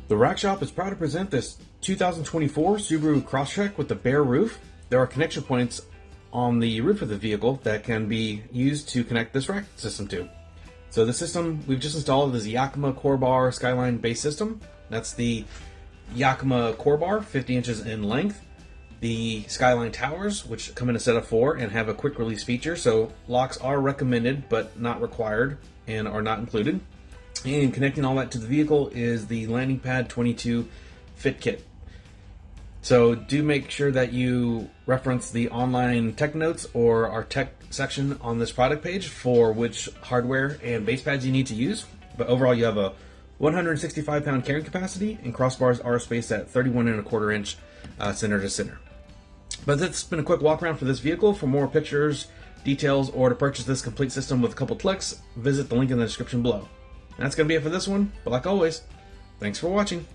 The Rack Shop is proud to present this 2024 Subaru Crosstrek with the bare roof. There are connection points on the roof of the vehicle that can be used to connect this rack system to. So the system we've just installed is the Yakima CoreBar SkyLine base system. That's the Yakima CoreBar, 50 inches in length. The SkyLine towers, which come in a set of 4 and have a quick release feature, so locks are recommended but not required and are not included. And connecting all that to the vehicle is the landing pad 22 fit kit. So do make sure that you reference the online tech notes or our tech section on this product page for which hardware and base pads you need to use. But overall, you have a 165 pound carrying capacity, and crossbars are spaced at 31¼ inch center to center. But that's been a quick walk around for this vehicle. For more pictures, details, or to purchase this complete system with a couple clicks, visit the link in the description below. That's going to be it for this one, but like always, thanks for watching.